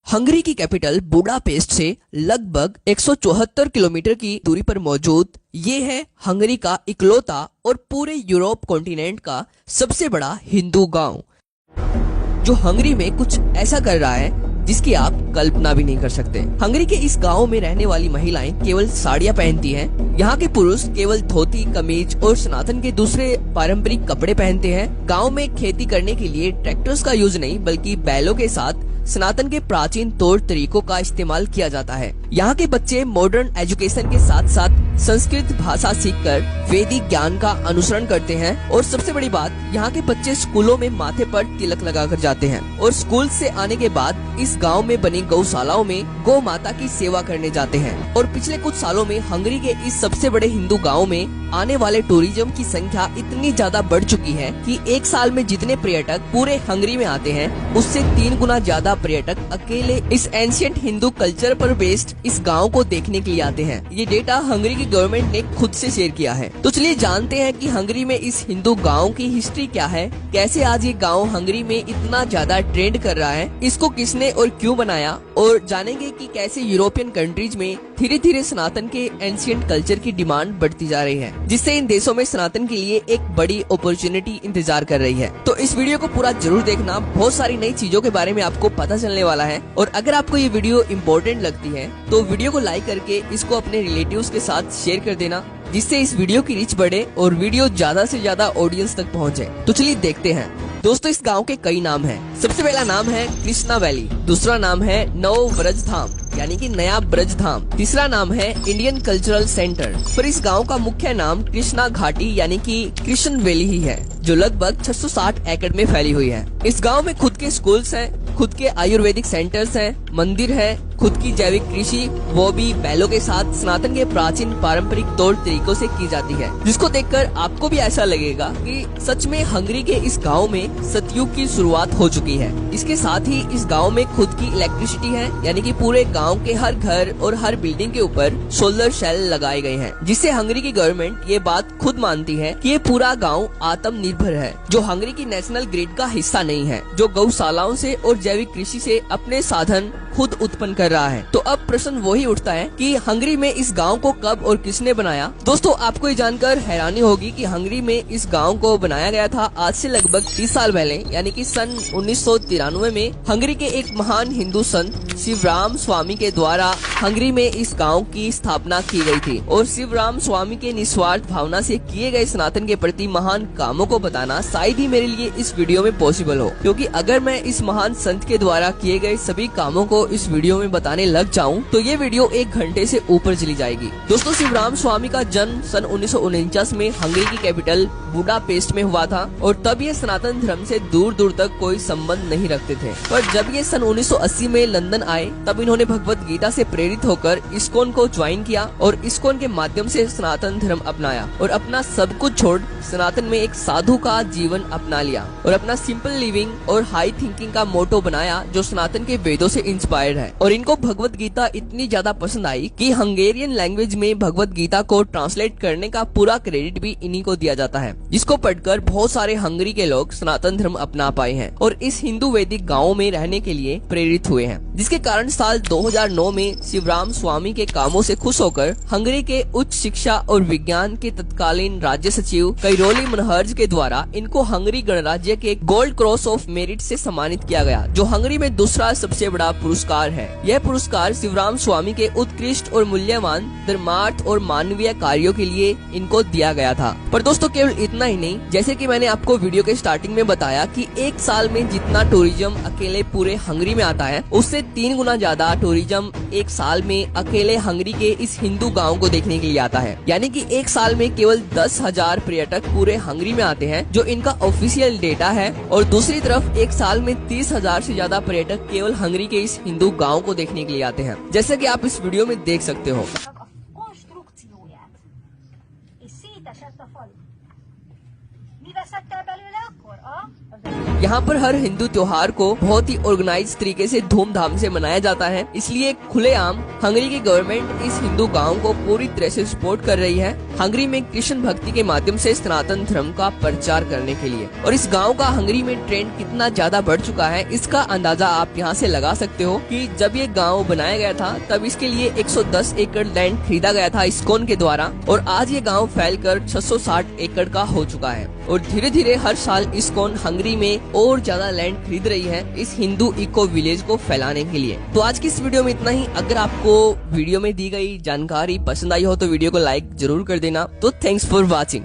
Hungary की capital Budapest से लगभग 174 किलोमीटर की दूरी पर मौजूद ये है हंगरी का इकलौता और पूरे यूरोप कॉन्टिनेंट का सबसे बड़ा हिंदू गांव, जो हंगरी में कुछ ऐसा कर रहा है जिसकी आप कल्पना भी नहीं कर सकते। हंगरी के इस गांव में रहने वाली महिलाएं केवल साड़ियां पहनती हैं। यहाँ के पुरुष केवल धोती, कमीज और सनातन के दूसरे पारंपरिक कपड़े पहनते हैं। गांव में खेती करने के लिए ट्रैक्टर्स का यूज नहीं बल्कि बैलों के साथ सनातन के प्राचीन तौर तरीकों का इस्तेमाल किया जाता है। यहाँ के बच्चे मॉडर्न एजुकेशन के साथ साथ संस्कृत भाषा सीखकर वैदिक ज्ञान का अनुसरण करते हैं और सबसे बड़ी बात, यहाँ के बच्चे स्कूलों में माथे पर तिलक लगाकर जाते हैं और स्कूल से आने के बाद इस गांव में बनी गौशालाओं में गौ माता की सेवा करने जाते हैं। और पिछले कुछ सालों में हंगरी के इस सबसे बड़े हिंदू गाँव में आने वाले टूरिज्म की संख्या इतनी ज्यादा बढ़ चुकी है कि एक साल में जितने पर्यटक पूरे हंगरी में आते हैं उससे 3 गुना ज्यादा पर्यटक अकेले इस एंशिएंट हिंदू कल्चर पर बेस्ड इस गांव को देखने के लिए आते हैं। ये डेटा हंगरी की गवर्नमेंट ने खुद से शेयर किया है। तो चलिए जानते हैं कि हंगरी में इस हिंदू गांव की हिस्ट्री क्या है, कैसे आज ये गांव हंगरी में इतना ज्यादा ट्रेंड कर रहा है, इसको किसने और क्यों बनाया, और जानेंगे कि कैसे यूरोपियन कंट्रीज में धीरे धीरे सनातन के एंशिएंट कल्चर की डिमांड बढ़ती जा रही है, जिससे इन देशों में सनातन के लिए एक बड़ी अपॉर्चुनिटी इंतजार कर रही है। तो इस वीडियो को पूरा जरूर देखना, बहुत सारी नई चीजों के बारे में आपको पता चलने वाला है। और अगर आपको ये वीडियो इम्पोर्टेंट लगती है तो वीडियो को लाइक करके इसको अपने रिलेटिव्स के साथ शेयर कर देना, जिससे इस वीडियो की रीच बढ़े और वीडियो ज्यादा से ज्यादा ऑडियंस तक पहुंचे। तो चलिए देखते हैं। दोस्तों, इस गांव के कई नाम हैं। सबसे पहला नाम है कृष्णा वैली, दूसरा नाम है नव ब्रज धाम यानी कि नया ब्रज धाम, तीसरा नाम है इंडियन कल्चरल सेंटर। पर इस गांव का मुख्य नाम कृष्णा घाटी यानी कि कृष्ण वैली ही है, जो लगभग 660 एकड़ में फैली हुई है। इस गांव में खुद के स्कूल्स हैं, खुद के आयुर्वेदिक सेंटर्स हैं, मंदिर है, खुद की जैविक कृषि, वो भी बैलों के साथ सनातन के प्राचीन पारंपरिक तौर तरीकों से की जाती है, जिसको देखकर आपको भी ऐसा लगेगा कि सच में हंगरी के इस गांव में सतयुग की शुरुआत हो चुकी है। इसके साथ ही इस गांव में खुद की इलेक्ट्रिसिटी है, यानी कि पूरे गांव के हर घर और हर बिल्डिंग के ऊपर सोलर सेल लगाए गए हैं, जिससे हंगरी की गवर्नमेंट ये बात खुद मानती है कि ये पूरा गाँव आत्मनिर्भर है, जो हंगरी की नेशनल ग्रिड का हिस्सा नहीं है, जो गौशालाओं से और जैविक कृषि से अपने साधन खुद उत्पन्न कर रहा है। तो अब प्रश्न वही उठता है कि हंगरी में इस गांव को कब और किसने बनाया। दोस्तों, आपको ये जानकर हैरानी होगी कि हंगरी में इस गांव को बनाया गया था आज से लगभग 30 साल पहले, यानी कि सन 1993 में हंगरी के एक महान हिंदू संत शिवराम स्वामी के द्वारा हंगरी में इस गांव की स्थापना की गई थी। और शिवराम स्वामी के निस्वार्थ भावना से किए गए सनातन के प्रति महान कामों को बताना शायद ही मेरे लिए इस वीडियो में पॉसिबल हो, क्योंकि अगर मैं इस महान संत के द्वारा किए गए सभी कामों को इस वीडियो में बताने लग जाऊं तो ये वीडियो 1 घंटे से ऊपर चली जाएगी। दोस्तों, शिवराम स्वामी का जन्म सन 1949 में हंगरी की कैपिटल बुडापेस्ट में हुआ था और तब ये सनातन धर्म से दूर दूर तक कोई संबंध नहीं रखते थे। पर जब ये सन 1980 में लंदन आए तब इन्होंने भगवत गीता से प्रेरित होकर इस्कॉन को ज्वाइन किया और इस्कॉन के माध्यम से सनातन धर्म अपनाया और अपना सब कुछ छोड़ सनातन में एक साधु का जीवन अपना लिया और अपना सिंपल लिविंग और हाई थिंकिंग का मोटो बनाया, जो सनातन के वेदों से इंस्पायर्ड है। और इनको भगवत गीता इतनी ज्यादा पसंद आई कि हंगेरियन लैंग्वेज में भगवत गीता को ट्रांसलेट करने का पूरा क्रेडिट भी इन्हीं को दिया जाता है, जिसको पढ़कर बहुत सारे हंगरी के लोग सनातन धर्म अपना पाए हैं और इस हिंदू वैदिक गाँव में रहने के लिए प्रेरित हुए हैं, जिसके कारण साल 2009 में शिवराम स्वामी के कामों से खुश होकर हंगरी के उच्च शिक्षा और विज्ञान के तत्कालीन राज्य सचिव कैरोली मनहर्ज के द्वारा इनको हंगरी गणराज्य के गोल्ड क्रॉस ऑफ मेरिट से सम्मानित किया गया, जो हंगरी में दूसरा सबसे बड़ा पुरस्कार है। यह पुरस्कार शिवराम स्वामी के उत्कृष्ट और मूल्यवान धर्मार्थ और मानवीय कार्यों के लिए इनको दिया गया था। पर दोस्तों, केवल इतना ही नहीं, जैसे कि मैंने आपको वीडियो के स्टार्टिंग में बताया कि एक साल में जितना टूरिज्म अकेले पूरे हंगरी में आता है उससे 3 गुना ज्यादा टूरिज्म एक साल में अकेले हंगरी के इस हिंदू गाँव को देखने के लिए आता है। यानी कि एक साल में केवल 10,000 पर्यटक पूरे हंगरी में आते हैं, जो इनका ऑफिशियल डेटा है। और दूसरी तरफ एक साल में 30,000 से ज्यादा पर्यटक केवल हंगरी के इस हिंदू गाँव को देखने के लिए आते हैं, जैसे कि आप इस वीडियो में देख सकते हो। Mi veszett el belőle akkor? यहाँ पर हर हिंदू त्योहार को बहुत ही ऑर्गेनाइज तरीके से धूमधाम से मनाया जाता है, इसलिए खुलेआम हंगरी की गवर्नमेंट इस हिंदू गांव को पूरी तरह से सपोर्ट कर रही है हंगरी में कृष्ण भक्ति के माध्यम से सनातन धर्म का प्रचार करने के लिए। और इस गांव का हंगरी में ट्रेंड कितना ज्यादा बढ़ चुका है, इसका अंदाजा आप यहाँ से लगा सकते हो कि जब ये गांव बनाया गया था तब इसके लिए 110 एकड़ लैंड खरीदा गया था इस्कॉन के द्वारा, और आज ये गांव फैलकर 660 एकड़ का हो चुका है। और धीरे धीरे हर साल इस्कॉन हंगरी में और ज्यादा लैंड खरीद रही है इस हिंदू इको विलेज को फैलाने के लिए। तो आज की इस वीडियो में इतना ही। अगर आपको वीडियो में दी गई जानकारी पसंद आई हो तो वीडियो को लाइक जरूर कर देना। तो थैंक्स फॉर वॉचिंग।